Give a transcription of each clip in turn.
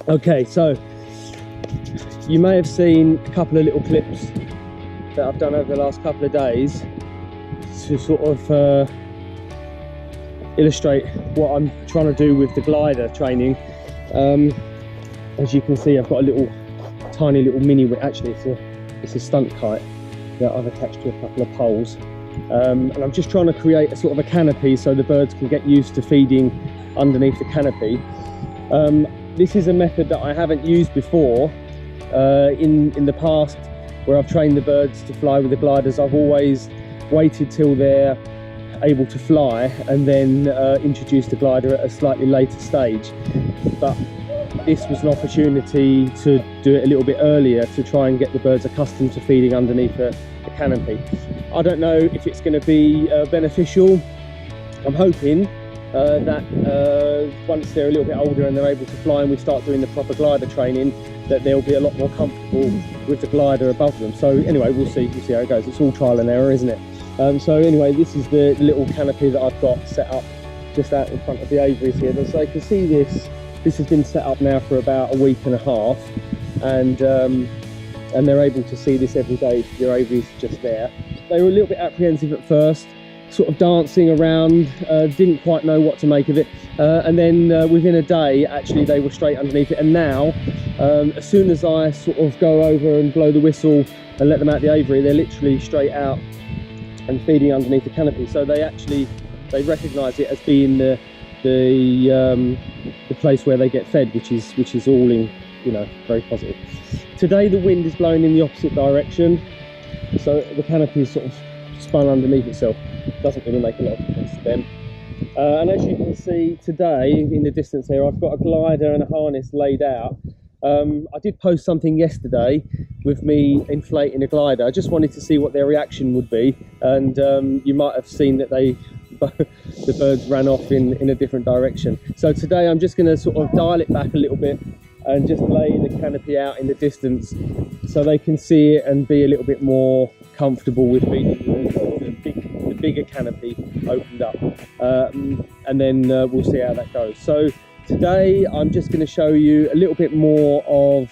Okay, so you may have seen a couple of little clips that I've done over the last couple of days to sort of illustrate what I'm trying to do with the glider training. As you can see, I've got a tiny little mini, actually it's a stunt kite that I've attached to a couple of poles, and I'm just trying to create a sort of a canopy so the birds can get used to feeding underneath the canopy. This is a method that I haven't used before. In the past, where I've trained the birds to fly with the gliders, I've always waited till they're able to fly and then introduced the glider at a slightly later stage. But this was an opportunity to do it a little bit earlier to try and get the birds accustomed to feeding underneath a canopy. I don't know if it's going to be beneficial. I'm hoping that once they're a little bit older and they're able to fly and we start doing the proper glider training, that they'll be a lot more comfortable with the glider above them. So anyway, we'll see how it goes. It's all trial and error, isn't it? So anyway, this is the little canopy that I've got set up just out in front of the aviaries here. So you can see this has been set up now for about a week and a half, and they're able to see this every day. Your aviaries just there. They were a little bit apprehensive at first, sort of dancing around, didn't quite know what to make of it, and then within a day actually they were straight underneath it. And now as soon as I sort of go over and blow the whistle and let them out the aviary, they're literally straight out and feeding underneath the canopy. So they recognise it as being the place where they get fed, which is all in, very positive. Today the wind is blowing in the opposite direction, so the canopy is sort of spun underneath itself. Doesn't really make a lot of difference to them. And as you can see today in the distance here, I've got a glider and a harness laid out. I did post something yesterday with me inflating a glider. I just wanted to see what their reaction would be, and you might have seen that the birds ran off in a different direction. So today I'm just going to sort of dial it back a little bit and just lay the canopy out in the distance so they can see it and be a little bit more comfortable with feeding the bigger canopy opened up, and then we'll see how that goes. So today I'm just going to show you a little bit more of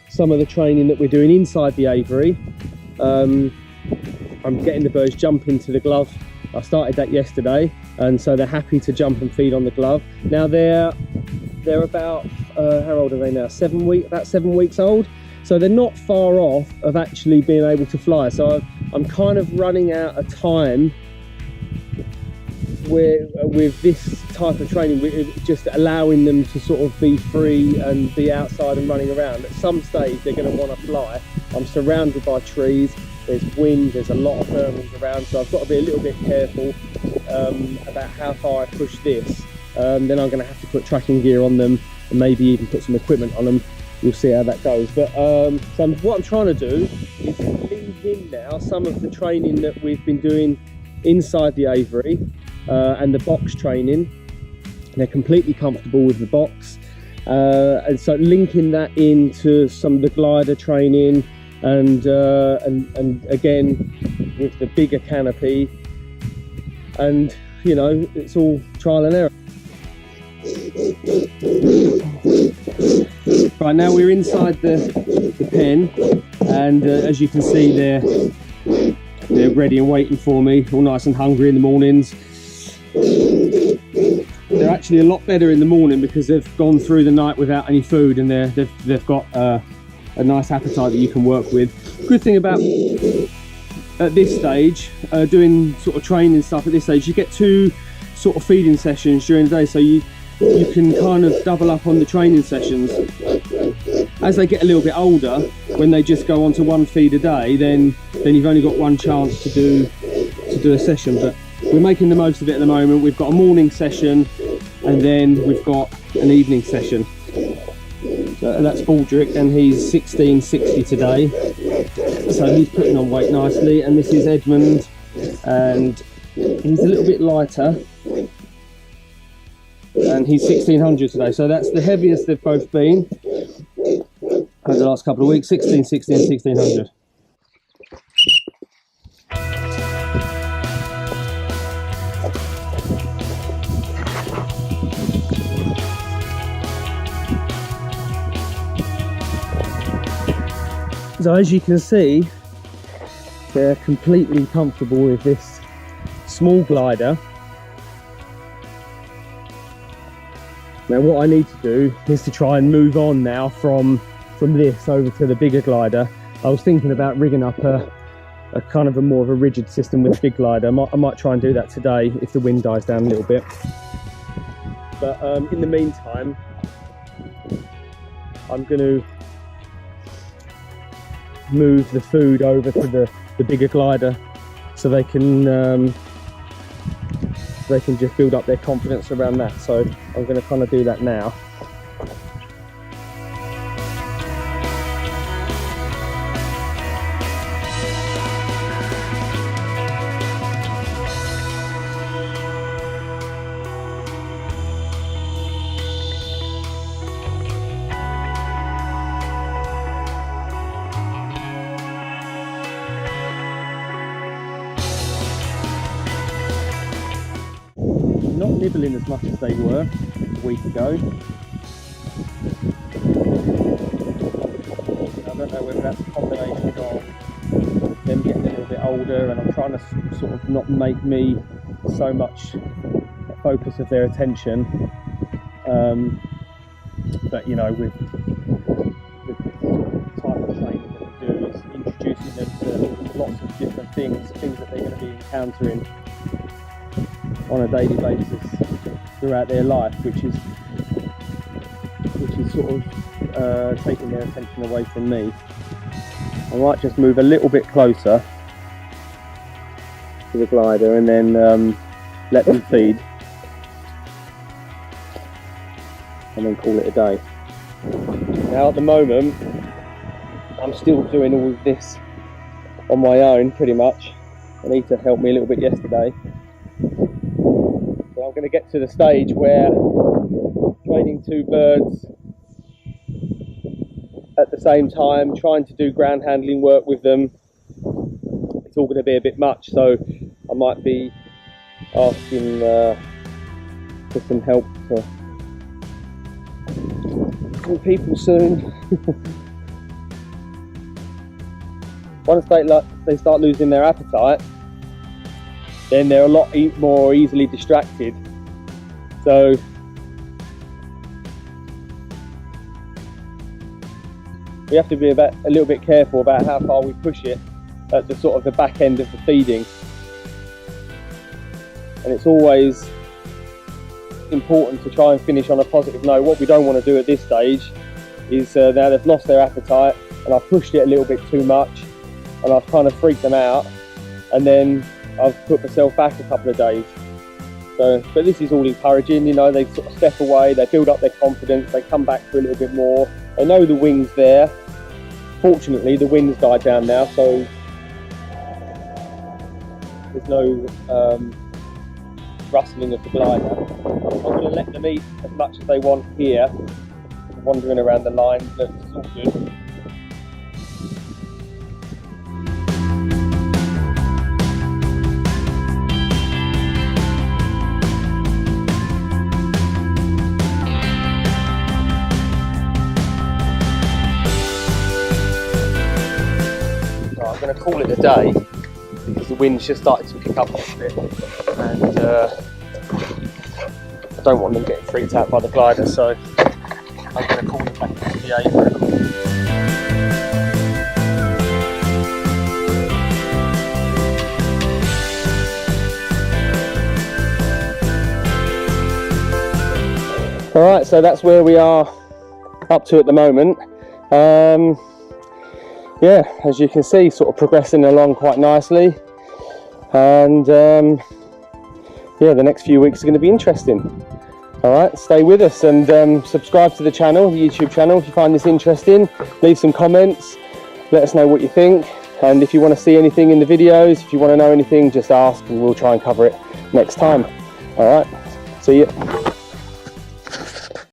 some of the training that we're doing inside the aviary. I'm getting the birds jump into the glove. I started that yesterday, and so they're happy to jump and feed on the glove. Now they're about how old are they now? About 7 weeks old. So they're not far off of actually being able to fly. So I'm kind of running out of time with this type of training, just allowing them to sort of be free and be outside and running around. At some stage they're going to want to fly. I'm surrounded by trees, there's wind, there's a lot of thermals around, so I've got to be a little bit careful about how far I push this. Then I'm going to have to put tracking gear on them and maybe even put some equipment on them. We'll see how that goes. But so what I'm trying to do is link in now some of the training that we've been doing inside the aviary and the box training. They're completely comfortable with the box, and so linking that into some of the glider training and again with the bigger canopy, and it's all trial and error. Right, now we're inside the pen, and as you can see they're ready and waiting for me, all nice and hungry in the mornings. They're actually a lot better in the morning because they've gone through the night without any food, and they've got a nice appetite that you can work with. Good thing about at this stage, doing sort of training stuff at this stage, you get 2 sort of feeding sessions during the day, so you can kind of double up on the training sessions. As they get a little bit older, when they just go on to 1 feed a day, then you've only got 1 chance to do a session. But we're making the most of it at the moment. We've got a morning session, and then we've got an evening session. So that's Baldrick, and he's 1660 today, so he's putting on weight nicely. And this is Edmund, and he's a little bit lighter, and he's 1600 today, so that's the heaviest they've both been over the last couple of weeks. 1660 and 1600. So as you can see, they're completely comfortable with this small glider. Now what I need to do is to try and move on now from this over to the bigger glider. I was thinking about rigging up a kind of a more of a rigid system with a big glider. I might try and do that today if the wind dies down a little bit. But in the meantime, I'm going to move the food over to the bigger glider so they can just build up their confidence around that. So I'm going to kind of do that now. Not nibbling as much as they were a week ago. I don't know whether that's a combination of them getting a little bit older, and I'm trying to sort of not make me so much a focus of their attention. But you know, with the type of training that we do is introducing them to lots of different things that they're going to be encountering on a daily basis throughout their life, which is sort of taking their attention away from me. I might just move a little bit closer to the glider and then let them feed and then call it a day. Now at the moment I'm still doing all of this on my own pretty much. Anita helped me a little bit yesterday. I'm going to get to the stage where training two birds at the same time, trying to do ground handling work with them, it's all going to be a bit much, so I might be asking for some help from people soon. Once they start losing their appetite, then they're a lot more easily distracted. So we have to be a little bit careful about how far we push it at the sort of the back end of the feeding. And it's always important to try and finish on a positive note. What we don't want to do at this stage is now they've lost their appetite and I've pushed it a little bit too much and I've kind of freaked them out, and then I've put myself back a couple of days. So, but this is all encouraging, you know, they sort of step away, they build up their confidence, they come back for a little bit more. They know the wind's there. Fortunately, the wind's died down now, so there's no rustling of the glider. I'm going to let them eat as much as they want here, wandering around the line, but it's all good. I'm going to call it a day because the wind's just started to pick up a little bit, and I don't want them getting freaked out by the glider, so I'm going to call it back to the apron. Alright, so that's where we are up to at the moment. Yeah, as you can see, sort of progressing along quite nicely, and yeah, the next few weeks are going to be interesting. Alright, stay with us and subscribe to the channel, the YouTube channel, if you find this interesting. Leave some comments, let us know what you think, and if you want to see anything in the videos, if you want to know anything, just ask and we'll try and cover it next time. Alright, see you.